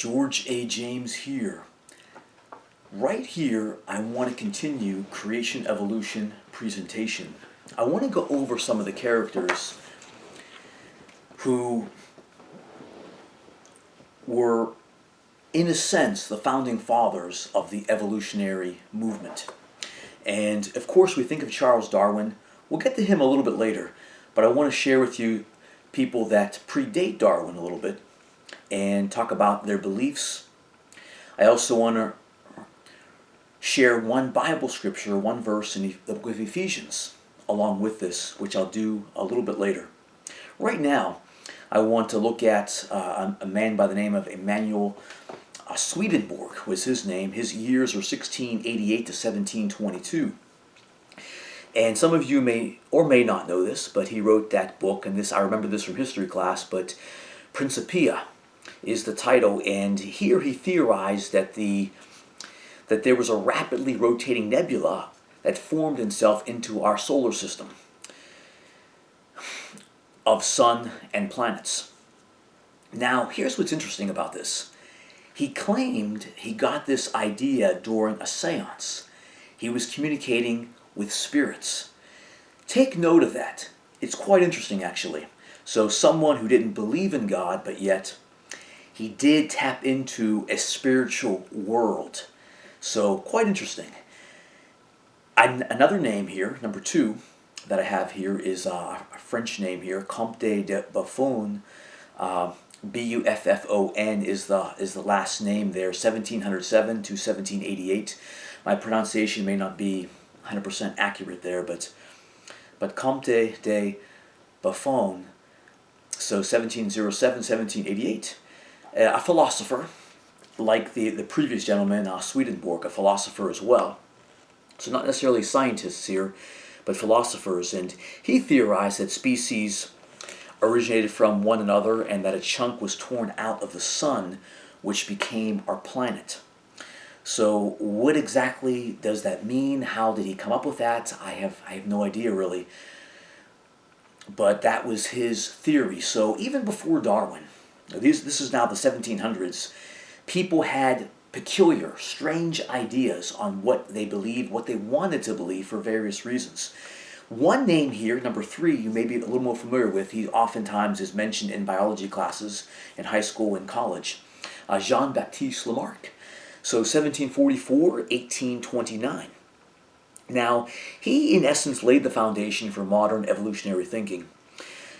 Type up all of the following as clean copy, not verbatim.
George A. James here. Right here, I want to continue creation evolution presentation. I want to go over some of the characters who were, in a sense, the founding fathers of the evolutionary movement. And of course, we think of Charles Darwin. We'll get to him a little bit later, but I want to share with you people that predate Darwin a little bit and talk about their beliefs. I also want to share one Bible scripture, one verse in the book of Ephesians along with this, which I'll do a little bit later. Right now, I want to look at a man by the name of Emanuel Swedenborg was his name. His years are 1688 to 1722. And some of you may or may not know this, but he wrote that book, and I remember this from history class, but Principia is the title, and here he theorized that there was a rapidly rotating nebula that formed itself into our solar system of sun and planets. Now, here's what's interesting about this. He claimed he got this idea during a seance. He was communicating with spirits. Take note of that. It's quite interesting, actually. So someone who didn't believe in God, but yet he did tap into a spiritual world. So quite interesting. Another name here, number 2, that I have here is a French name here, Comte de Buffon. Buffon is the last name there, 1707 to 1788. My pronunciation may not be 100% accurate there, but Comte de Buffon, so 1707, 1788, a philosopher, like the previous gentleman, Swedenborg, a philosopher as well. So not necessarily scientists here, but philosophers, and he theorized that species originated from one another and that a chunk was torn out of the sun, which became our planet. So what exactly does that mean? How did he come up with that? I have no idea really. But that was his theory. So even before Darwin, this is now the 1700s, people had peculiar, strange ideas on what they believed, what they wanted to believe for various reasons. One name here, number 3, you may be a little more familiar with. He oftentimes is mentioned in biology classes in high school and college. Jean-Baptiste Lamarck. So 1744, 1829. Now, he in essence laid the foundation for modern evolutionary thinking.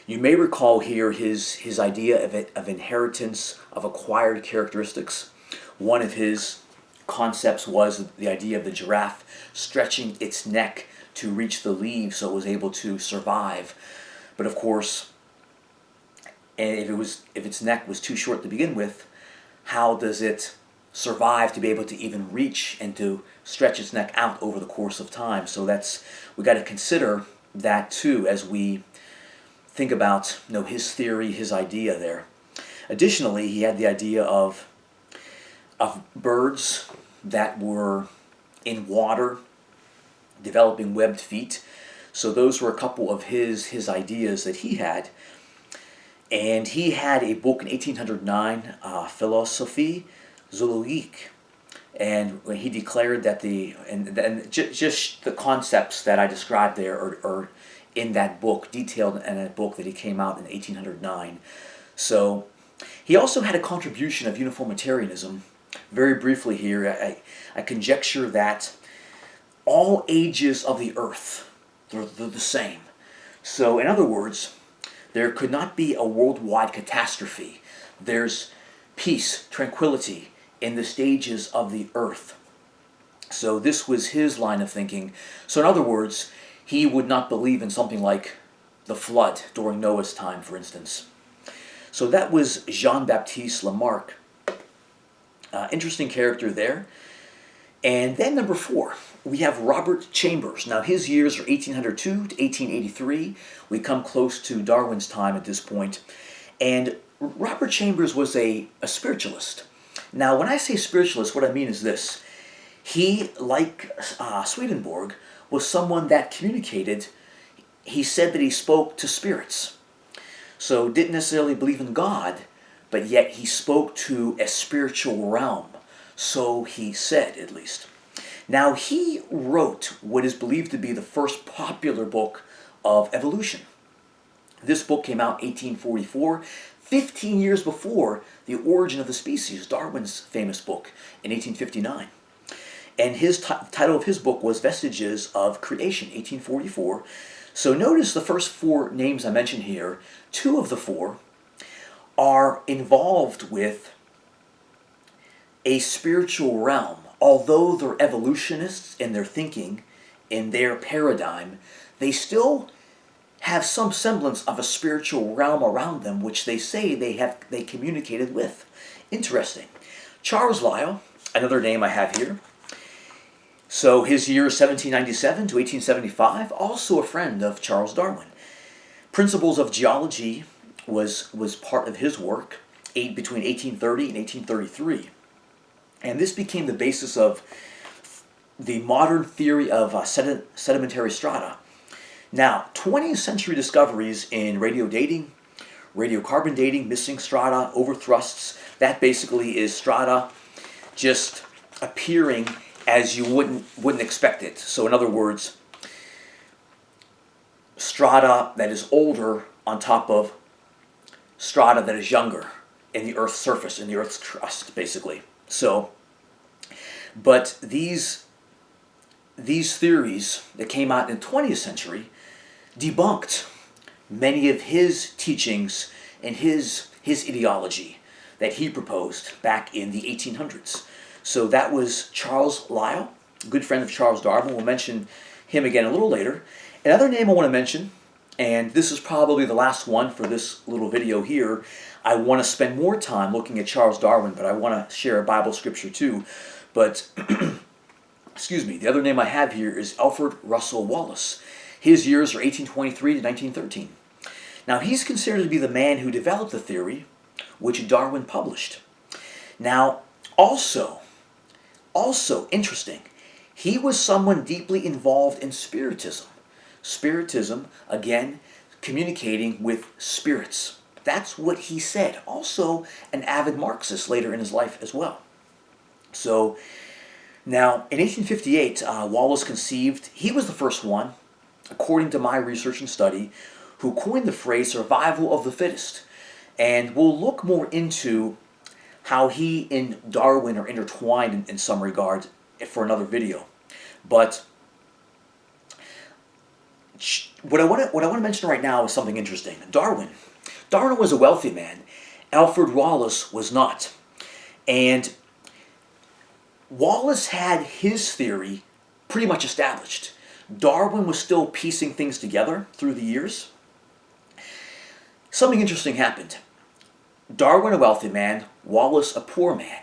You may recall here his idea of inheritance of acquired characteristics. One of his concepts was the idea of the giraffe stretching its neck to reach the leaves so it was able to survive. But of course, and if its neck was too short to begin with, how does it survive to be able to even reach and to stretch its neck out over the course of time? So we got to consider that too as we think about his theory, his idea there. Additionally, he had the idea of birds that were in water developing webbed feet. So those were a couple of his ideas that he had. And he had a book in 1809, Philosophie Zoologique. And when he declared that just the concepts that I described there are in that book, detailed in that book that he came out in 1809. So he also had a contribution of uniformitarianism. Very briefly here, I conjecture that all ages of the earth, they're the same. So in other words, there could not be a worldwide catastrophe. There's peace, tranquility in the stages of the earth. So this was his line of thinking. So in other words, he would not believe in something like the flood during Noah's time, for instance. So that was Jean-Baptiste Lamarck. Interesting character there. And then number 4, we have Robert Chambers. Now his years are 1802 to 1883. We come close to Darwin's time at this point. And Robert Chambers was a spiritualist. Now when I say spiritualist, what I mean is this. He, like Swedenborg, was someone that communicated. He said that he spoke to spirits. So didn't necessarily believe in God, but yet he spoke to a spiritual realm. So he said, at least. Now, he wrote what is believed to be the first popular book of evolution. This book came out in 1844, 15 years before The Origin of the Species, Darwin's famous book in 1859. And his title of his book was Vestiges of Creation, 1844. So notice the first four names I mentioned here. Two of the four are involved with a spiritual realm. Although they're evolutionists in their thinking, in their paradigm, they still have some semblance of a spiritual realm around them, which they say they communicated with. Interesting. Charles Lyell, another name I have here. So his year is 1797 to 1875, also a friend of Charles Darwin. Principles of Geology was part of his work between 1830 and 1833. And this became the basis of the modern theory of sedimentary strata. Now, 20th century discoveries in radio dating, radiocarbon dating, missing strata, overthrusts, that basically is strata just appearing as you wouldn't expect it. So in other words, strata that is older on top of strata that is younger in the Earth's surface, in the Earth's crust, basically. So, but these theories that came out in the 20th century debunked many of his teachings and his ideology that he proposed back in the 1800s. So that was Charles Lyell, a good friend of Charles Darwin. We'll mention him again a little later. Another name I want to mention, and this is probably the last one for this little video here. I want to spend more time looking at Charles Darwin, but I want to share a Bible scripture too. But, excuse me, the other name I have here is Alfred Russel Wallace. His years are 1823 to 1913. Now, he's considered to be the man who developed the theory which Darwin published. Now, also interesting, he was someone deeply involved in Spiritism. Spiritism, again, communicating with spirits. That's what he said. Also an avid Marxist later in his life as well. So now in 1858, Wallace conceived, he was the first one, according to my research and study, who coined the phrase survival of the fittest. And we'll look more into how he and Darwin are intertwined in some regard for another video. But what I want to mention right now is something interesting. Darwin was a wealthy man. Alfred Wallace was not. And Wallace had his theory pretty much established. Darwin was still piecing things together through the years. Something interesting happened. Darwin, a wealthy man, Wallace, a poor man.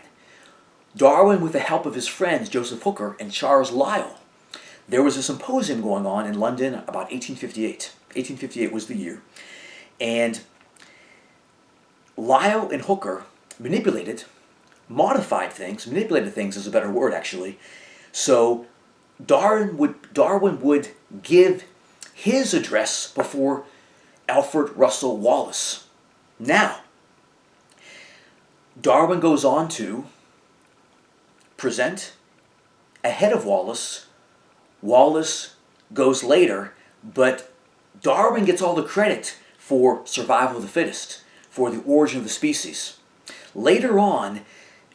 Darwin, with the help of his friends Joseph Hooker and Charles Lyell, there was a symposium going on in London about 1858. 1858 was the year. And Lyell and Hooker manipulated things is a better word actually. So Darwin would give his address before Alfred Russel Wallace. Now, Darwin goes on to present ahead of Wallace. Wallace goes later, but Darwin gets all the credit for survival of the fittest, for the origin of the species. Later on,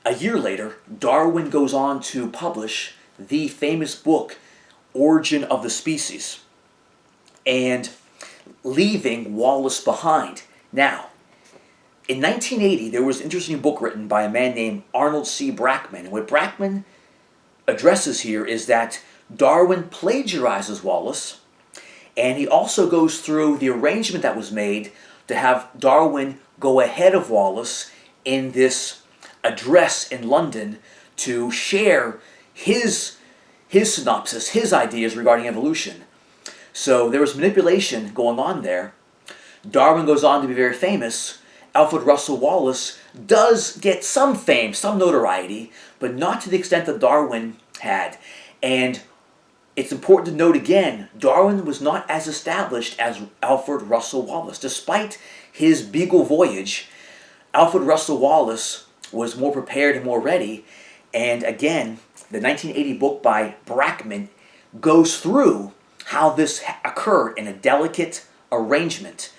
a year later, Darwin goes on to publish the famous book, Origin of the Species, and leaving Wallace behind. Now, in 1980, there was an interesting book written by a man named Arnold C. Brackman. And what Brackman addresses here is that Darwin plagiarizes Wallace, and he also goes through the arrangement that was made to have Darwin go ahead of Wallace in this address in London to share his synopsis, his ideas regarding evolution. So there was manipulation going on there. Darwin goes on to be very famous. Alfred Russel Wallace does get some fame, some notoriety, but not to the extent that Darwin had. And it's important to note again, Darwin was not as established as Alfred Russel Wallace. Despite his Beagle voyage, Alfred Russel Wallace was more prepared and more ready. And again, the 1980 book by Brackman goes through how this occurred in a delicate arrangement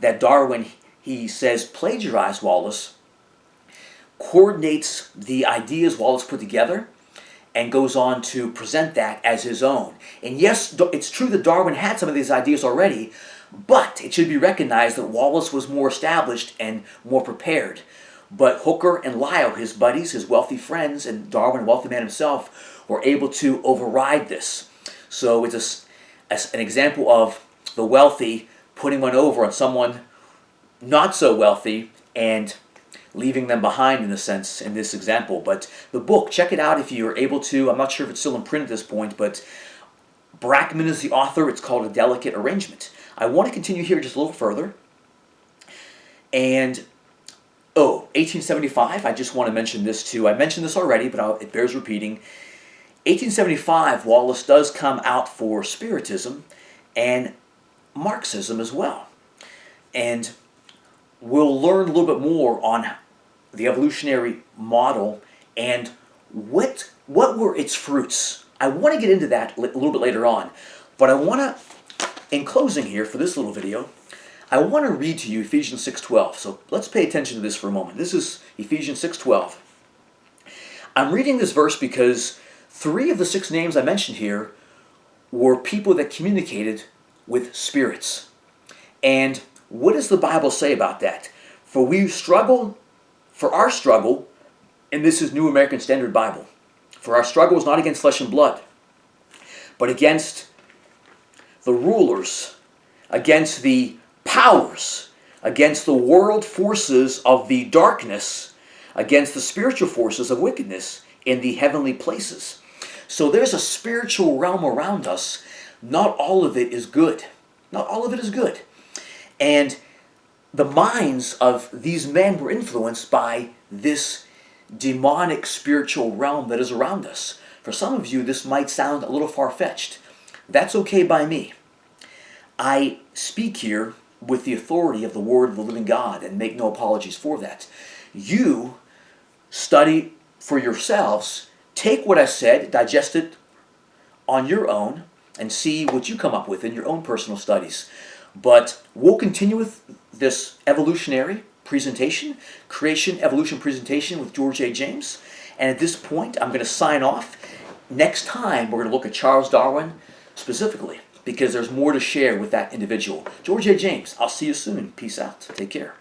that Darwin, he says, plagiarized Wallace, coordinates the ideas Wallace put together, and goes on to present that as his own. And yes, it's true that Darwin had some of these ideas already, but it should be recognized that Wallace was more established and more prepared. But Hooker and Lyell, his buddies, his wealthy friends, and Darwin, a wealthy man himself, were able to override this. So it's an example of the wealthy putting one over on someone not so wealthy and leaving them behind, in a sense, in this example. But the book, check it out if you're able to. I'm not sure if it's still in print at this point, but Brackman is the author. It's called A Delicate Arrangement. I want to continue here just a little further. And, 1875, I just want to mention this too. I mentioned this already, but it bears repeating. 1875, Wallace does come out for Spiritism and Marxism as well. And we'll learn a little bit more on the evolutionary model and what were its fruits. I want to get into that a little bit later on, but I want to, in closing here for this little video, I want to read to you Ephesians 6:12. So let's pay attention to this for a moment. This is Ephesians 6:12. I'm reading this verse because 3 of the 6 names I mentioned here were people that communicated with spirits. And what does the Bible say about that? For our struggle, and this is New American Standard Bible, for our struggle is not against flesh and blood, but against the rulers, against the powers, against the world forces of the darkness, against the spiritual forces of wickedness in the heavenly places. So there's a spiritual realm around us. Not all of it is good. Not all of it is good. And the minds of these men were influenced by this demonic spiritual realm that is around us. For some of you, this might sound a little far-fetched. That's okay by me. I speak here with the authority of the Word of the living God and make no apologies for that. You study for yourselves, take what I said, digest it on your own, and see what you come up with in your own personal studies. But we'll continue with this evolutionary presentation, creation evolution presentation with George A. James. And at this point, I'm going to sign off. Next time, we're going to look at Charles Darwin specifically, because there's more to share with that individual. George A. James, I'll see you soon. Peace out. Take care.